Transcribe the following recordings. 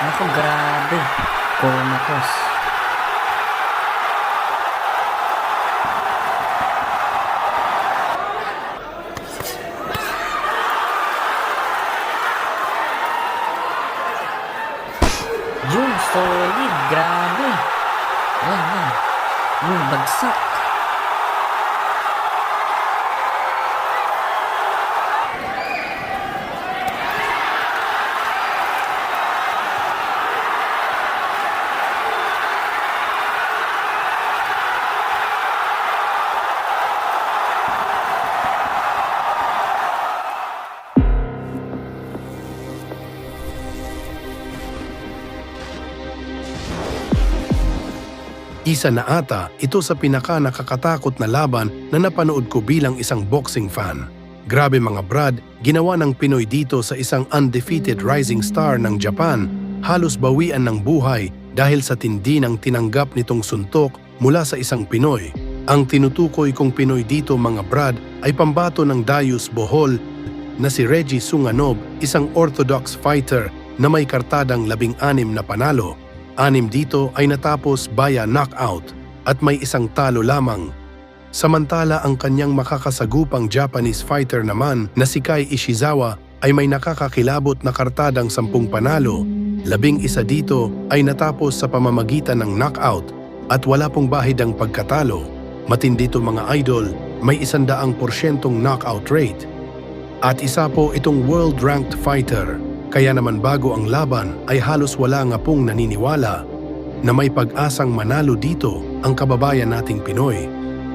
Naku, grabe. Comatose. Yun, solid. Grabe. Yan. Yung bagsak. Isa na ata ito sa pinaka nakakatakot na laban na napanood ko bilang isang boxing fan. Grabe mga brad, ginawa ng Pinoy dito sa isang undefeated rising star ng Japan, halos bawian ng buhay dahil sa tindi ng tinanggap nitong suntok mula sa isang Pinoy. Ang tinutukoy kong Pinoy dito mga brad ay pambato ng Dayus Bohol na si Reggie Sunganob, isang orthodox fighter na may kartadang 16 na panalo. 6 dito ay natapos via knockout at may isang talo lamang. Samantala ang kanyang makakasagupang Japanese fighter naman na si Kai Ishizawa ay may nakakakilabot na kartadang 10 panalo. 11 dito ay natapos sa pamamagitan ng knockout at wala pong bahid ang pagkatalo. Matindi to mga idol, may 100% knockout rate. At isa po itong world-ranked fighter. Kaya naman bago ang laban ay halos wala nga pong naniniwala na may pag-asang manalo dito ang kababayan nating Pinoy.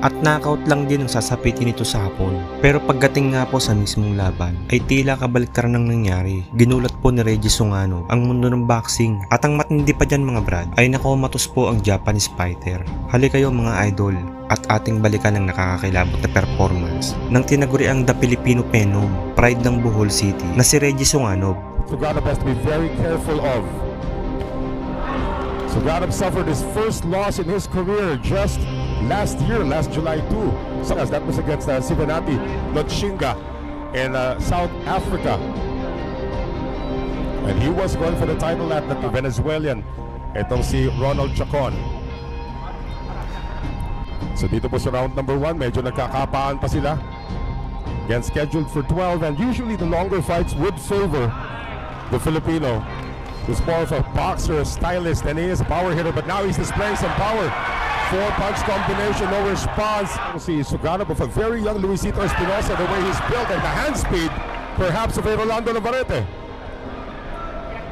At knockout lang din ang sasapitin nito sa Hapon. Pero pagdating nga po sa mismong laban ay tila kabaliktaran ng nangyari. Ginulat po ni Reggie Sunganob ang mundo ng boxing at ang matindi pa dyan mga brad ay nakomatos po ang Japanese fighter. Hali kayo mga idol at ating balikan ang nakakakilabot na performance ng tinaguriang The Filipino Phenom, pride ng Bohol City na si Reggie Sunganob. Sunganob has to be very careful of. Sunganob suffered his first loss in his career just last year, last July 2. So that was against Sivanati Lotshinga in South Africa. And he was going for the title at the Venezuelan. Itong si Ronald Chacon. So dito po sa round number 1, medyo nagkakapaan pa sila. Again, scheduled for 12, and usually the longer fights would favor the Filipino, who's more of a boxer, a stylist, and he is a power hitter, but now he's displaying some power. 4-punch combination, no response. We'll see Sunganob of a very young Luisito Espinosa, the way he's built, and the hand speed, perhaps of a Rolando Navarrete.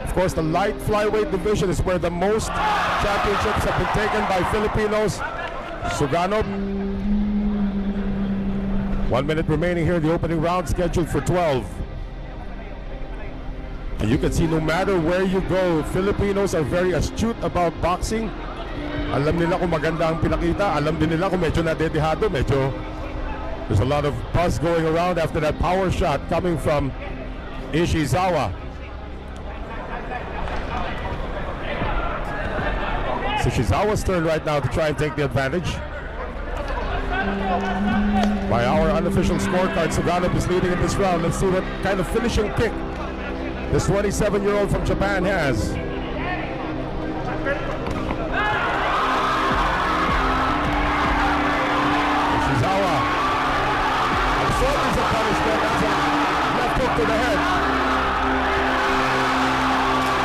Of course, the light flyweight division is where the most championships have been taken by Filipinos. Sunganob. 1 minute remaining here, the opening round scheduled for 12. And you can see no matter where you go, Filipinos are very astute about boxing. Alam nila kung maganda ang pinakita, alam din nila kung medyo nadedehado, there's a lot of buzz going around after that power shot coming from Ishizawa. It's Ishizawa's turn right now to try and take the advantage. By our unofficial scorecard, Sunganob is leading in this round. Let's see what kind of finishing kick this 27-year-old from Japan has. Ishizawa absorbs the punishment. That's a left hook to the head.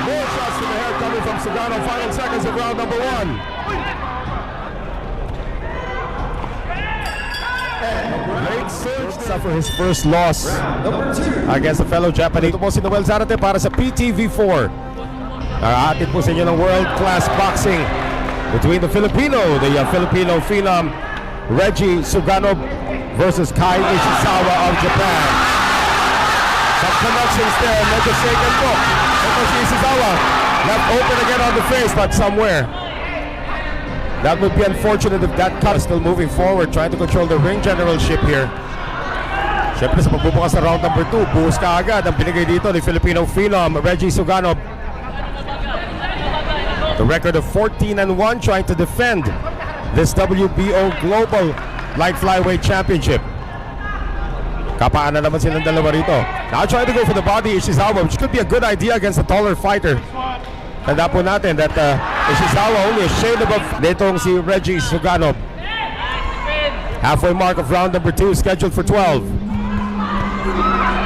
More shots to the head coming from Sunganob. Final seconds of round number 1. Late surge suffer his first loss against a fellow Japanese. Ito po si Noel Zarate para sa PTV4. Nakahatid po sa inyo ng world-class boxing between the Filipino phenom Reggie Sunganob versus Kai Ishizawa of Japan. Some connections there, medyo shaken po. Ito si Ishizawa, left open again on the face, but somewhere. That would be unfortunate if that cut is still moving forward, trying to control the ring generalship here. Siyempre sa pagbubukas sa round number 2, buhos ka agad ang binigay dito ni Filipino phenom Reggie Sunganob. The record of 14-1, trying to defend this WBO Global Light Flyweight Championship. Kapaan na naman silang dalawa rito. Now trying to go for the body Ishizawa, which could be a good idea against a taller fighter. Tanda po natin that Ishizawa only a shade above ditong si Reggie Sunganob. Halfway mark of round number 2 scheduled for 12.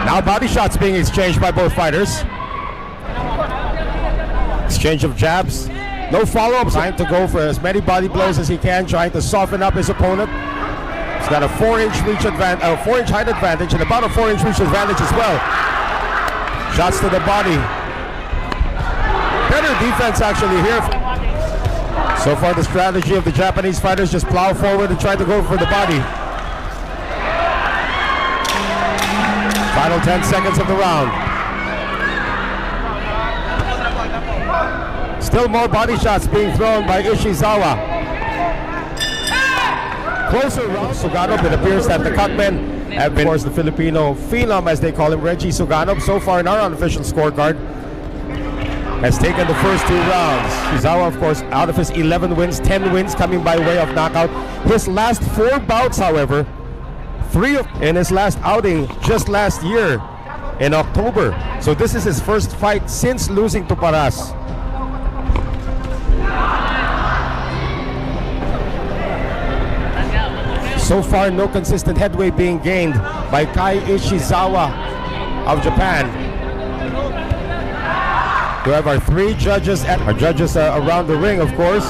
Now body shots being exchanged by both fighters. Exchange of jabs. No follow-ups. Trying to go for as many body blows as he can, trying to soften up his opponent. He's got a 4-inch reach advantage, 4-inch height advantage, and about a 4-inch reach advantage as well. Shots to the body. Better defense actually here. So far the strategy of the Japanese fighters just plow forward and try to go for the body. Final 10 seconds of the round. Still more body shots being thrown by Ishizawa. Closer round. Sunganob, it appears that the cutmen have been, of course, the Filipino phenom, as they call him, Reggie Sunganob. So far in our unofficial scorecard, has taken the first 2 rounds. Ishizawa, of course, out of his 11 wins, 10 wins coming by way of knockout. His last 4 bouts, however, 3 in his last outing just last year in October. So this is his first fight since losing to Paras. So far, no consistent headway being gained by Kai Ishizawa of Japan. We have our 3 judges, and our judges around the ring, of course.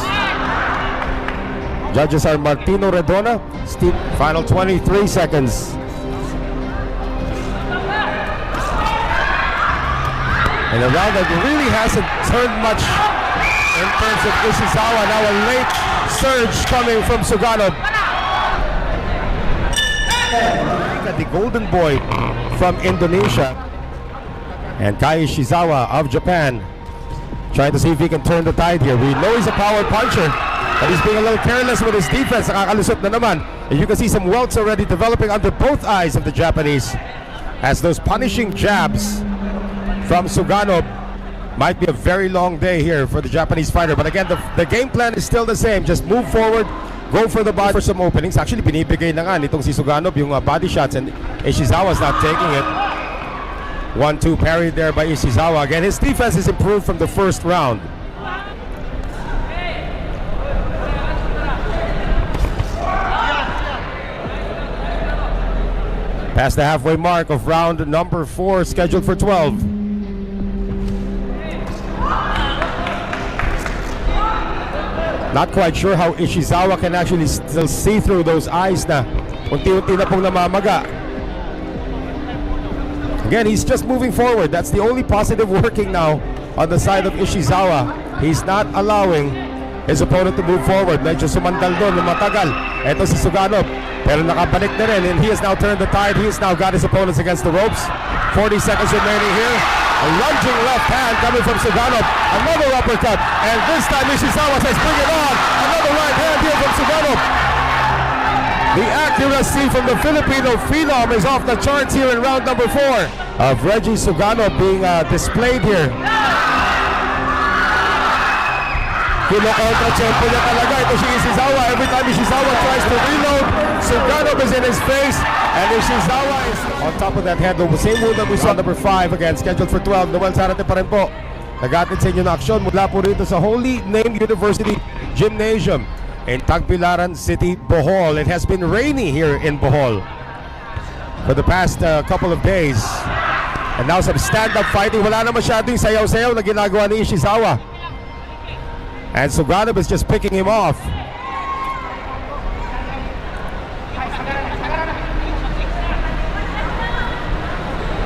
Judges are Martino Redona, Steve. Final 23 seconds. And a round that really hasn't turned much in terms of Ishizawa. Now a late surge coming from Sunganob. The golden boy from Indonesia. And Kai Ishizawa of Japan trying to see if he can turn the tide here. We know he's a power puncher, but he's being a little careless with his defense. Nakakalusot na naman. And you can see some welts already developing under both eyes of the Japanese, as those punishing jabs from Sunganob. Might be a very long day here for the Japanese fighter. But again, the game plan is still the same. Just move forward, go for the body for some openings. Actually, binibigay na nga nitong si Sunganob yung body shots, and Ishizawa's not taking it. 1-2 parried there by Ishizawa. Again, his defense has improved from the first round. Past the halfway mark of round number 4, scheduled for 12. Not quite sure how Ishizawa can actually still see through those eyes na unti-unti na pong namamaga. Again, he's just moving forward. That's the only positive working now on the side of Ishizawa. He's not allowing his opponent to move forward. Medyo sumandal doon ng matagal. Ito si Sunganob. Pero nakabalik na rin, and he has now turned the tide. He has now got his opponents against the ropes. 40 seconds remaining here. A lunging left hand coming from Sunganob. Another uppercut. And this time Ishizawa says, bring it on. Another right hand here from Sunganob. The accuracy from the Filipino phenom is off the charts here in round number 4 of Reggie Sunganob being displayed here. Kino-kontra tempo niya talaga. Ito si Ishizawa. Every time Ishizawa tries to reload, Sunganob is in his face. And Ishizawa is on top of that head. The same move that we saw number 5 again, scheduled for 12. Noel Zarate pa rin po. Nag-atid sa inyo na aksyon mula po rito sa Holy Name University Gymnasium in Tagbilaran City, Bohol. It has been rainy here in Bohol for the past couple of days. And now some stand-up fighting. Wala na masyadong sayaw-sayaw na ginagawa ni Ishizawa. And Sunganob is just picking him off.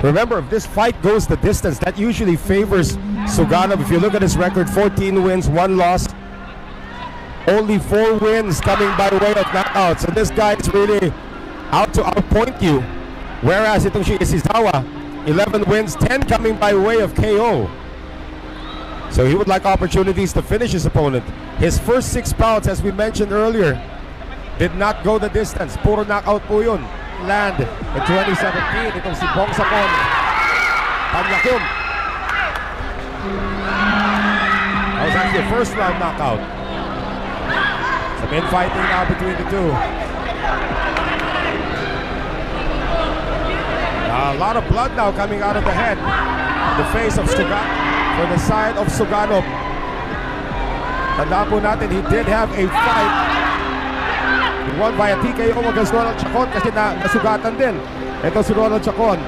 Remember, if this fight goes the distance, that usually favors Sunganob. If you look at his record, 14 wins, 1 loss. Only 4 wins coming by way of knockout. So this guy is really out to outpoint you. Whereas itong si Ishizawa, 11 wins, 10 coming by way of KO. So he would like opportunities to finish his opponent. His first 6 bouts, as we mentioned earlier, did not go the distance. Puro knockout po yun. Land in 2017. Itong si Bong Sapon Panyakum. That was actually a first round knockout. Some infighting now between the two. A lot of blood now coming out of the head. The face of Sunganob. For the side of Sunganob. Tandaan po natin, he did have a fight. He won by a TKO against Ronald Chacon kasi nasugatan din. Ito si Ronald Chacon.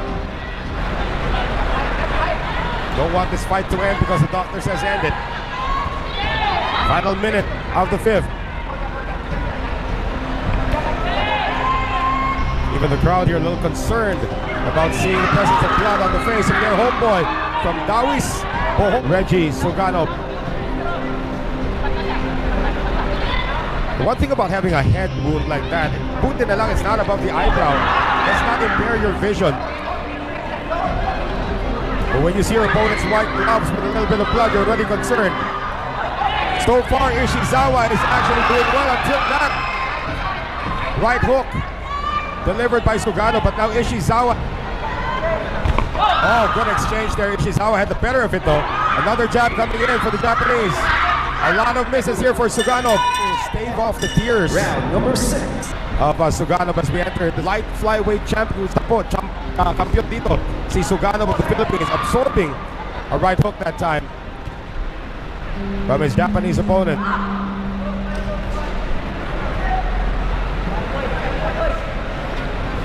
Don't want this fight to end because the doctor says end it. Final minute of the 5th. Even the crowd here a little concerned about seeing the presence of blood on the face of their homeboy from Dawis, Bohol, Reggie Sunganob. The one thing about having a head wound like that, buti na lang, it's not above the eyebrow. Does not impair your vision. But when you see your opponent's white gloves with a little bit of blood, you're already concerned. So far, Ishizawa is actually doing well until that right hook delivered by Sugano, but now Ishizawa. Oh, good exchange there. Ishizawa had the better of it though. Another jab coming in for the Japanese. A lot of misses here for Sugano. Stave off the tears. Round number 6 of Sugano as we enter the light flyweight champion po, kampiyon dito, si Sugano of the Philippines, absorbing a right hook that time from his Japanese opponent.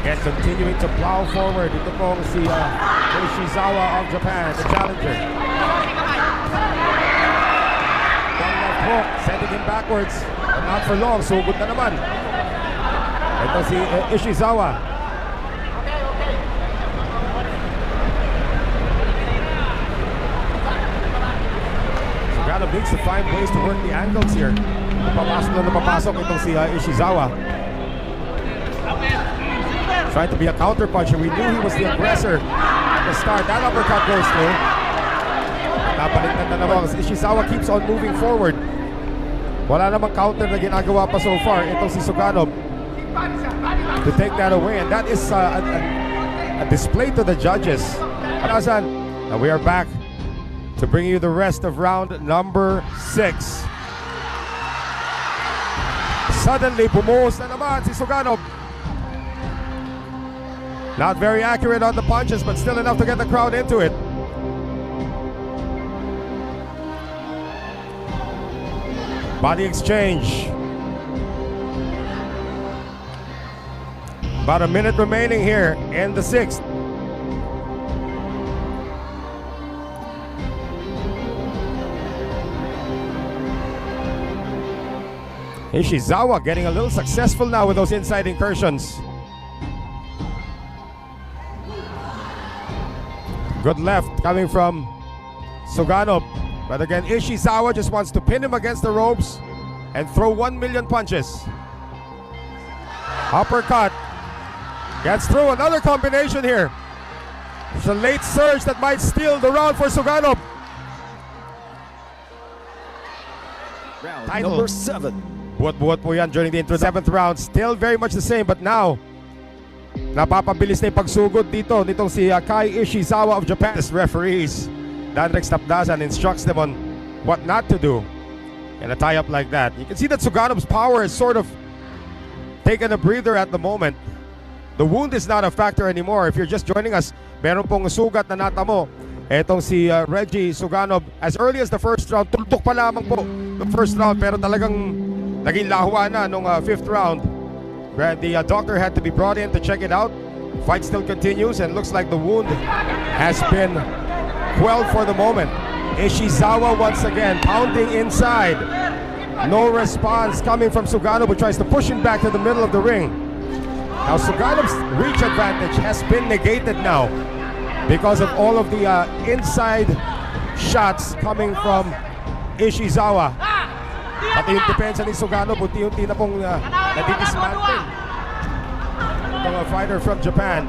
Again, continuing to plow forward. Ito pong si Ishizawa of Japan, the challenger. One left hook, sending him backwards, but not for long. Sugod na naman. Ito si Ishizawa. Sugano needs to find ways to work the angles here. Napapasok itong si Ishizawa. Trying to be a counter puncher. We knew he was the aggressor at the start. That uppercut goes through. Napalitan na naman. Ishizawa keeps on moving forward. Wala namang counter na ginagawa pa so far. Itong si Sugano to take that away. And that is a display to the judges. And we are back to bring you the rest of round number 6. Suddenly, bumuhos na naman si Sugano. Not very accurate on the punches, but still enough to get the crowd into it. Body exchange. About a minute remaining here in the 6th. Ishizawa getting a little successful now with those inside incursions. Good left coming from Sugano. But again, Ishizawa just wants to pin him against the ropes and throw 1 million punches. Uppercut. Gets through another combination here. It's a late surge that might steal the round for Sugano. Round Title. number 7 Buhat-buhat po yan during the 7th round. Still very much the same, but now napapabilis na yung pagsugod dito nitong si Kai Ishizawa of Japan. As referees, Danrex Tapdasan instructs them on what not to do in a tie-up like that. You can see that Sugano's power is sort of taken a breather at the moment. The wound is not a factor anymore. If you're just joining us, meron pong sugat na natamo. Etong si Reggie Sugano, as early as the first round, tultok pa lamang po the first round, pero talagang naging lahua na nung 5th round. The doctor had to be brought in to check it out. Fight still continues and looks like the wound has been quelled for the moment. Ishizawa once again pounding inside. No response coming from Sugano, who tries to push him back to the middle of the ring. Now Sugano's reach advantage has been negated now because of all of the inside shots coming from Ishizawa. Pati yung depensa ni Sugano, buti-unti na pong nadidismantle itong fighter from Japan.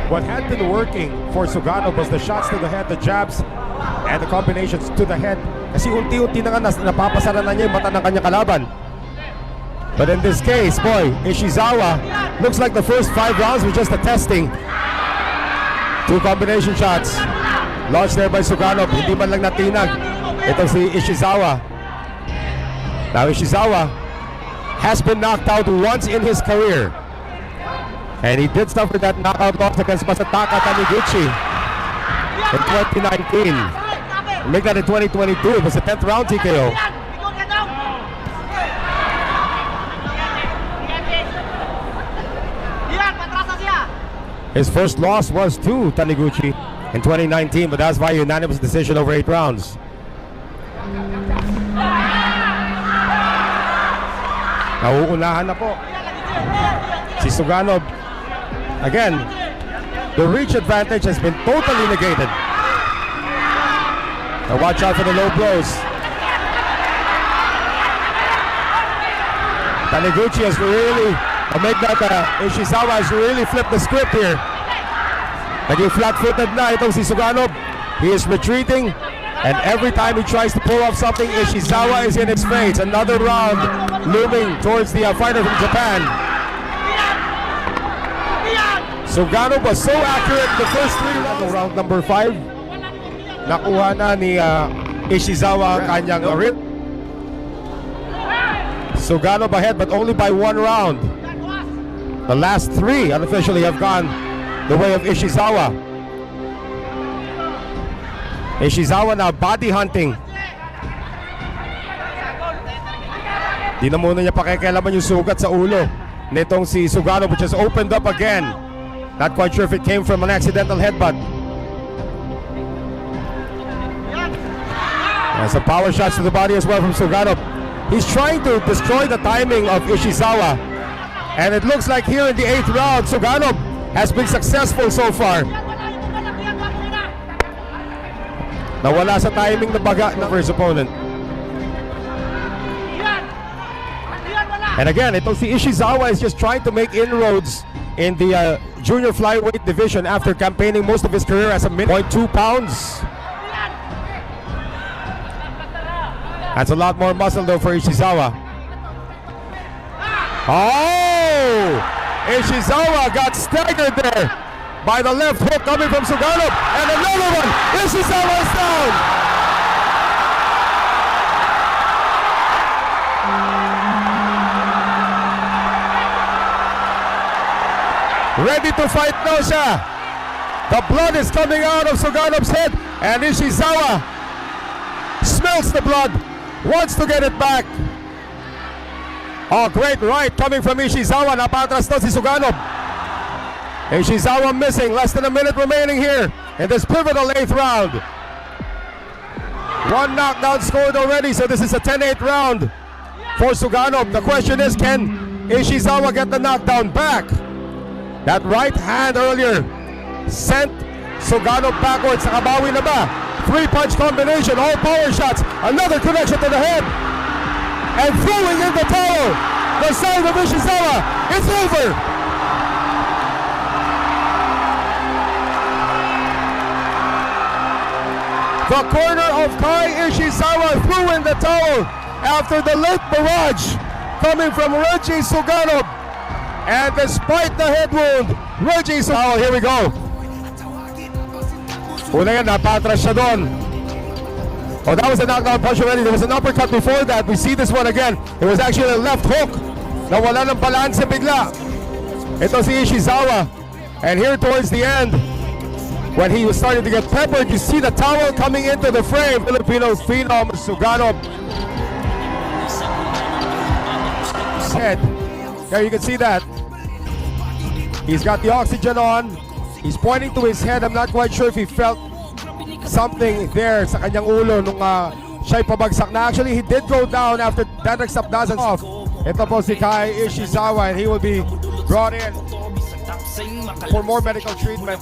What had been working for Sugano was the shots to the head, the jabs, and the combinations to the head. Kasi unti-unti na nga napapasara na niya yung mata ng kanyang kalaban. But in this case, boy, Ishizawa looks like the first 5 rounds were just a testing. 2 combination shots launched there by Sugano. Hindi man lang natinag ito si Ishizawa. Now Ishizawa has been knocked out once in his career. And he did suffer that knockout loss against Masataka Taniguchi in 2019. Make that in 2022. It was the 10th round TKO. His first loss was to Taniguchi in 2019, but that's by unanimous decision over 8 rounds. Nauunahan na po si Sunganob. Again, the reach advantage has been totally negated. Now watch out for the low blows. Taniguchi has really, Ishizawa has really flipped the script here. Naging flat-footed na itong si Sunganob. He is retreating, and every time he tries to pull off something, Ishizawa is in his face. Another round looming towards the fighter from Japan. Sunganob was so accurate in the first 3 rounds. Round number 5, nakuha na ni Ishizawa kanyang rip. Sunganob ahead, but only by 1 round. The last 3 unofficially have gone the way of Ishizawa. Ishizawa now body hunting. Di na muna niya pakikialaman yung sugat sa ulo nitong si Sunganob, which has opened up again. Not quite sure if it came from an accidental headbutt. And some power shots to the body as well from Sunganob. He's trying to destroy the timing of Ishizawa. And it looks like here in the 8th round, Sunganob has been successful so far. Nawala sa timing na baga ng his opponent. And again, itong si Ishizawa is just trying to make inroads in the junior flyweight division after campaigning most of his career as a 0.2 pounds. That's a lot more muscle though for Ishizawa. Oh! Ishizawa got staggered there by the left hook coming from Sunganob, and another one. Ishizawa is down. Ready to fight now siya. The blood is coming out of Sunganob's head, and Ishizawa smells the blood, wants to get it back. Oh, great right coming from Ishizawa. Napatras na si Sunganob. Ishizawa missing. Less than a minute remaining here in this pivotal 8th round. 1 knockdown scored already, so this is a 10-8 round for Sunganob. The question is, can Ishizawa get the knockdown back? That right hand earlier sent Sunganob backwards. Nakabawi na ba? 3-punch combination, all power shots. Another connection to the head. And throwing in the towel. The side of Ishizawa. It's over. The corner of Kai Ishizawa threw in the towel after the late barrage coming from Reggie Sunganob. And despite the head wound, Reggie Sunganob, here we go. Una yan, napatras siya doon. Oh, that was a knockdown punch already. There was an uppercut before that. We see this one again. It was actually a left hook. Nawala ng balanse bigla. Ito si Ishizawa. And here towards the end, when he was starting to get peppered, you see the towel coming into the frame. Filipino phenom Sunganob. Head. There you can see that. He's got the oxygen on. He's pointing to his head. I'm not quite sure if he felt something there sa kanyang ulo nung siya'y pabagsak na. Actually, he did go down after that Sapnazan off. Ito po si Kai Ishizawa, and he will be brought in for more medical treatment.